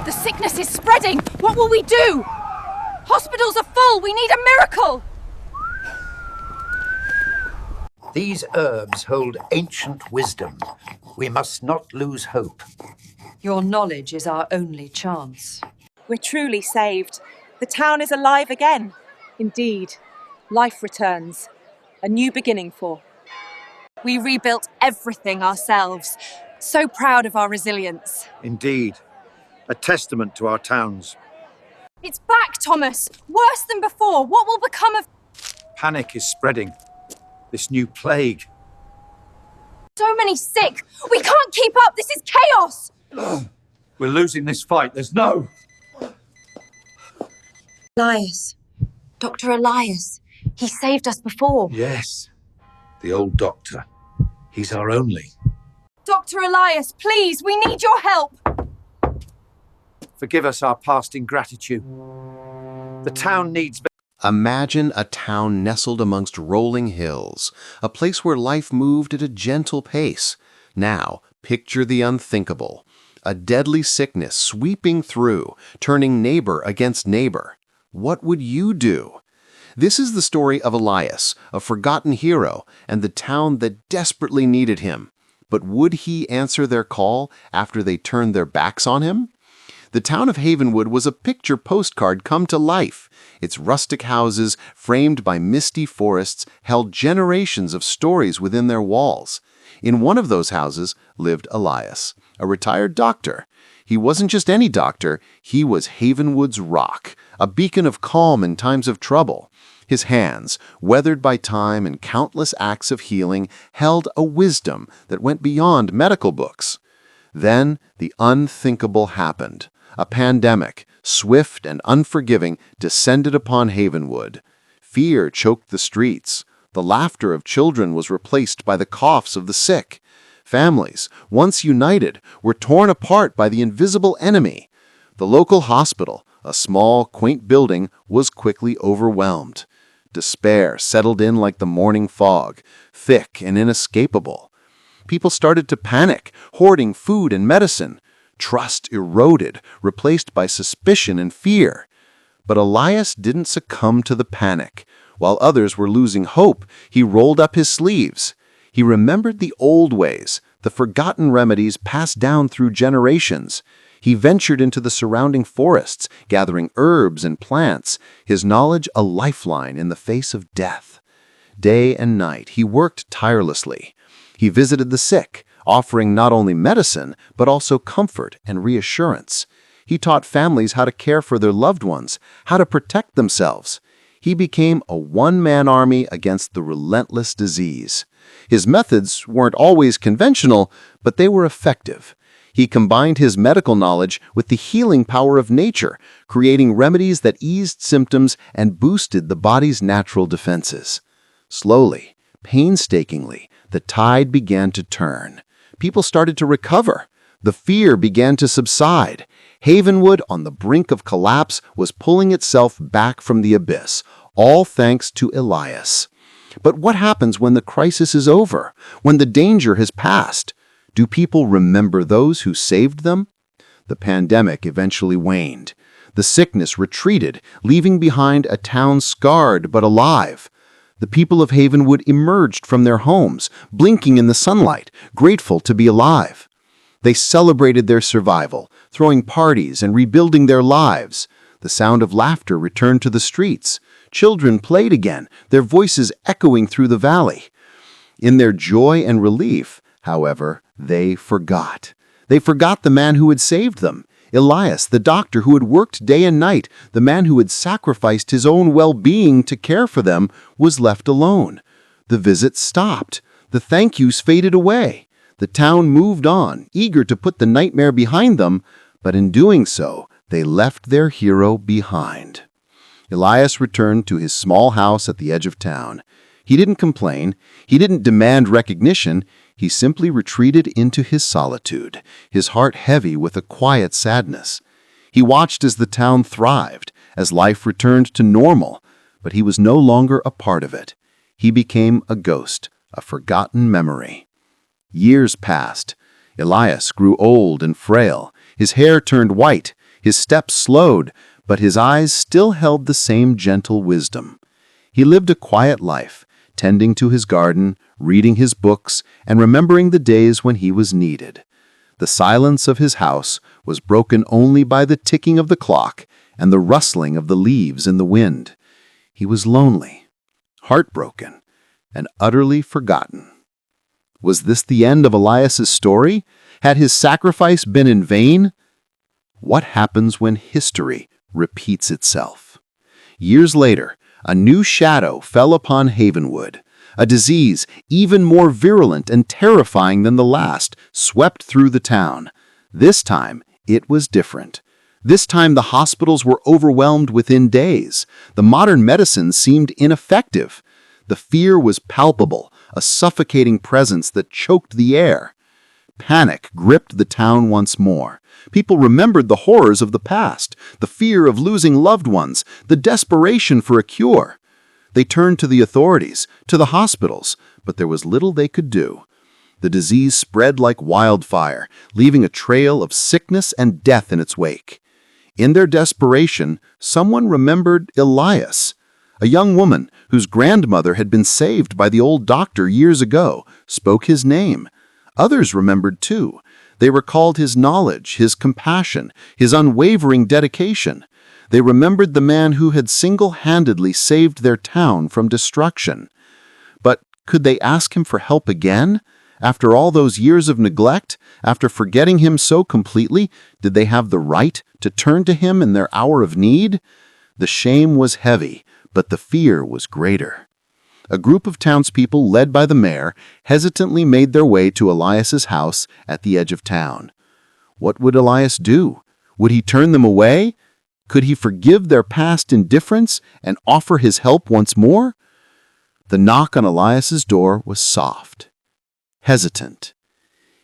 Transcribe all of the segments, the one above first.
The sickness is spreading! What will we do? Hospitals are full! We need a miracle! These herbs hold ancient wisdom. We must not lose hope. Your knowledge is our only chance. We're truly saved. The town is alive again. Indeed. Life returns. A new beginning for. We rebuilt everything ourselves. So proud of our resilience. Indeed. A testament to our towns. It's back, Thomas! Worse than before! What will become of... Panic is spreading. This new plague. So many sick! We can't keep up! This is chaos! We're losing this fight. There's no... Elias. Dr. Elias. He saved us before. Yes, the old doctor. He's our only. Dr. Elias, please, we need your help! Forgive us our past ingratitude. The town needs... Imagine a town nestled amongst rolling hills, a place where life moved at a gentle pace. Now, picture the unthinkable. A deadly sickness sweeping through, turning neighbor against neighbor. What would you do? This is the story of Elias, a forgotten hero, and the town that desperately needed him. But would he answer their call after they turned their backs on him? The town of Havenwood was a picture postcard come to life. Its rustic houses, framed by misty forests, held generations of stories within their walls. In one of those houses lived Elias, a retired doctor. He wasn't just any doctor, he was Havenwood's rock, a beacon of calm in times of trouble. His hands, weathered by time and countless acts of healing, held a wisdom that went beyond medical books. Then the unthinkable happened. A pandemic, swift and unforgiving, descended upon Havenwood. Fear choked the streets. The laughter of children was replaced by the coughs of the sick. Families, once united, were torn apart by the invisible enemy. The local hospital, a small, quaint building, was quickly overwhelmed. Despair settled in like the morning fog, thick and inescapable. People started to panic, hoarding food and medicine. Trust eroded, replaced by suspicion and fear. But Elias didn't succumb to the panic. While others were losing hope, he rolled up his sleeves. He remembered the old ways, the forgotten remedies passed down through generations. He ventured into the surrounding forests, gathering herbs and plants, his knowledge a lifeline in the face of death. Day and night, he worked tirelessly. He visited the sick, offering not only medicine, but also comfort and reassurance. He taught families how to care for their loved ones, how to protect themselves. He became a one-man army against the relentless disease. His methods weren't always conventional, but they were effective. He combined his medical knowledge with the healing power of nature, creating remedies that eased symptoms and boosted the body's natural defenses. Slowly, painstakingly, the tide began to turn. People started to recover. The fear began to subside. Havenwood, on the brink of collapse, was pulling itself back from the abyss, all thanks to Elias. But what happens when the crisis is over, when the danger has passed? Do people remember those who saved them? The pandemic eventually waned. The sickness retreated, leaving behind a town scarred but alive. The people of Havenwood emerged from their homes, blinking in the sunlight, grateful to be alive. They celebrated their survival, throwing parties and rebuilding their lives. The sound of laughter returned to the streets. Children played again, their voices echoing through the valley. In their joy and relief, however, they forgot. They forgot the man who had saved them. Elias, the doctor who had worked day and night, the man who had sacrificed his own well-being to care for them, was left alone. The visits stopped. The thank yous faded away. The town moved on, eager to put the nightmare behind them, but in doing so, they left their hero behind. Elias returned to his small house at the edge of town. He didn't complain. He didn't demand recognition. He simply retreated into his solitude, his heart heavy with a quiet sadness. He watched as the town thrived, as life returned to normal, but he was no longer a part of it. He became a ghost, a forgotten memory. Years passed. Elias grew old and frail. His hair turned white. His steps slowed, but his eyes still held the same gentle wisdom. He lived a quiet life, tending to his garden, reading his books, and remembering the days when he was needed. The silence of his house was broken only by the ticking of the clock and the rustling of the leaves in the wind. He was lonely, heartbroken, and utterly forgotten. Was this the end of Elias's story? Had his sacrifice been in vain? What happens when history repeats itself? Years later, a new shadow fell upon Havenwood. A disease, even more virulent and terrifying than the last, swept through the town. This time, it was different. This time, the hospitals were overwhelmed within days. The modern medicine seemed ineffective. The fear was palpable, a suffocating presence that choked the air. Panic gripped the town once more. People remembered the horrors of the past, the fear of losing loved ones, the desperation for a cure. They turned to the authorities, to the hospitals, but there was little they could do. The disease spread like wildfire, leaving a trail of sickness and death in its wake. In their desperation, someone remembered Elias. A young woman whose grandmother had been saved by the old doctor years ago spoke his name. Others remembered too. They recalled his knowledge, his compassion, his unwavering dedication. They remembered the man who had single-handedly saved their town from destruction. But could they ask him for help again? After all those years of neglect, after forgetting him so completely, did they have the right to turn to him in their hour of need? The shame was heavy, but the fear was greater. A group of townspeople, led by the mayor, hesitantly made their way to Elias's house at the edge of town. What would Elias do? Would he turn them away? Could he forgive their past indifference and offer his help once more? The knock on Elias's door was soft, hesitant.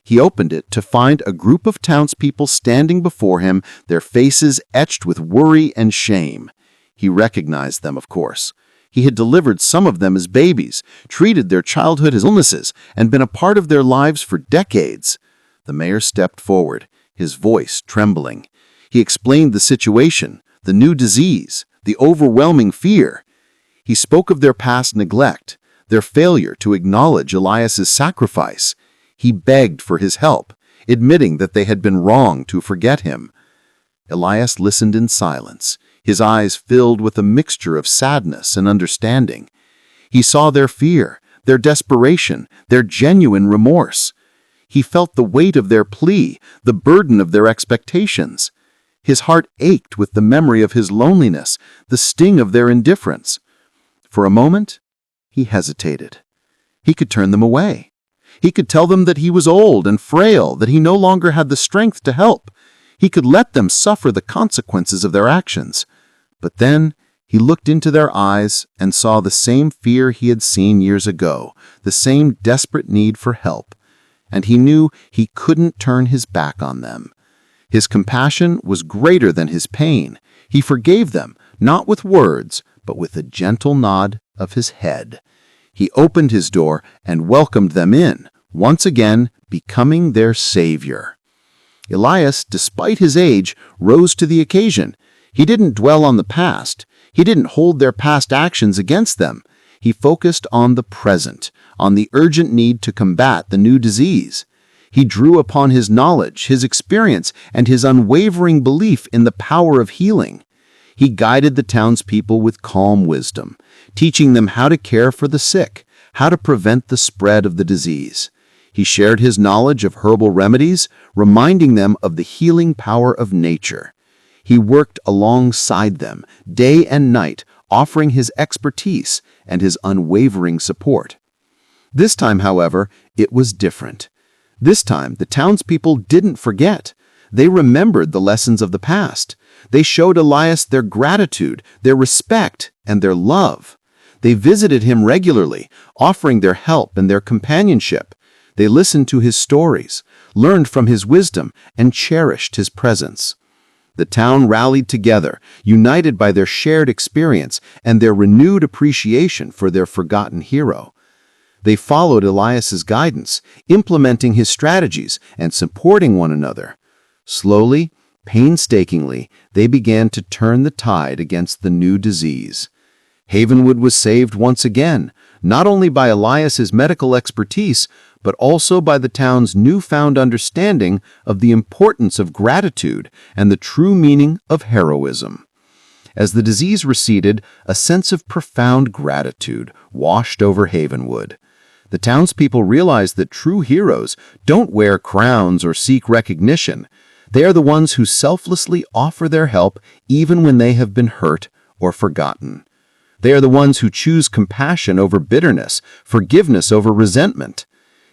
He opened it to find a group of townspeople standing before him, their faces etched with worry and shame. He recognized them, of course. He had delivered some of them as babies, treated their childhood as illnesses, and been a part of their lives for decades. The mayor stepped forward, his voice trembling. He explained the situation, the new disease, the overwhelming fear. He spoke of their past neglect, their failure to acknowledge Elias's sacrifice. He begged for his help, admitting that they had been wrong to forget him. Elias listened in silence, his eyes filled with a mixture of sadness and understanding. He saw their fear, their desperation, their genuine remorse. He felt the weight of their plea, the burden of their expectations. His heart ached with the memory of his loneliness, the sting of their indifference. For a moment, he hesitated. He could turn them away. He could tell them that he was old and frail, that he no longer had the strength to help. He could let them suffer the consequences of their actions. But then he looked into their eyes and saw the same fear he had seen years ago, the same desperate need for help. And he knew he couldn't turn his back on them. His compassion was greater than his pain. He forgave them, not with words, but with a gentle nod of his head. He opened his door and welcomed them in, once again becoming their savior. Elias, despite his age, rose to the occasion. He didn't dwell on the past. He didn't hold their past actions against them. He focused on the present, on the urgent need to combat the new disease. He drew upon his knowledge, his experience, and his unwavering belief in the power of healing. He guided the townspeople with calm wisdom, teaching them how to care for the sick, how to prevent the spread of the disease. He shared his knowledge of herbal remedies, reminding them of the healing power of nature. He worked alongside them, day and night, offering his expertise and his unwavering support. This time, however, it was different. This time, the townspeople didn't forget. They remembered the lessons of the past. They showed Elias their gratitude, their respect, and their love. They visited him regularly, offering their help and their companionship. They listened to his stories, learned from his wisdom, and cherished his presence. The town rallied together, united by their shared experience and their renewed appreciation for their forgotten hero. They followed Elias's guidance, implementing his strategies and supporting one another. Slowly, Painstakingly, they began to turn the tide against the new disease. Havenwood was saved once again, not only by Elias's medical expertise, but also by the town's newfound understanding of the importance of gratitude and the true meaning of heroism. As the disease receded, a sense of profound gratitude washed over Havenwood. The townspeople realized that true heroes don't wear crowns or seek recognition. They are the ones who selflessly offer their help even when they have been hurt or forgotten. They are the ones who choose compassion over bitterness, forgiveness over resentment.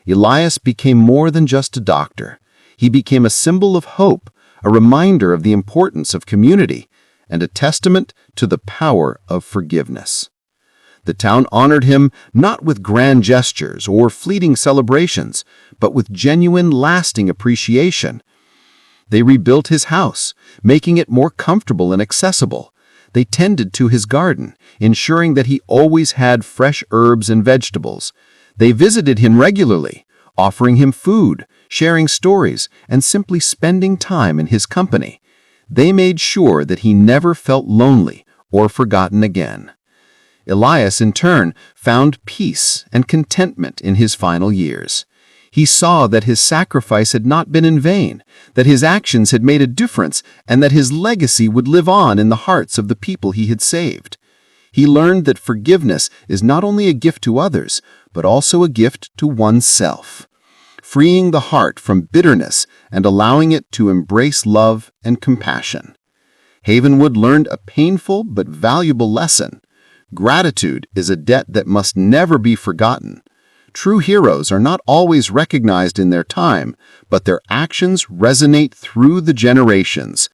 Elias became more than just a doctor. He became a symbol of hope, a reminder of the importance of community, and a testament to the power of forgiveness. The town honored him not with grand gestures or fleeting celebrations, but with genuine, lasting appreciation. They rebuilt his house, making it more comfortable and accessible. They tended to his garden, ensuring that he always had fresh herbs and vegetables. They visited him regularly, offering him food, sharing stories, and simply spending time in his company. They made sure that he never felt lonely or forgotten again. Elias, in turn, found peace and contentment in his final years. He saw that his sacrifice had not been in vain, that his actions had made a difference, and that his legacy would live on in the hearts of the people he had saved. He learned that forgiveness is not only a gift to others, but also a gift to oneself, freeing the heart from bitterness and allowing it to embrace love and compassion. Havenwood learned a painful but valuable lesson. Gratitude is a debt that must never be forgotten. True heroes are not always recognized in their time, but their actions resonate through the generations,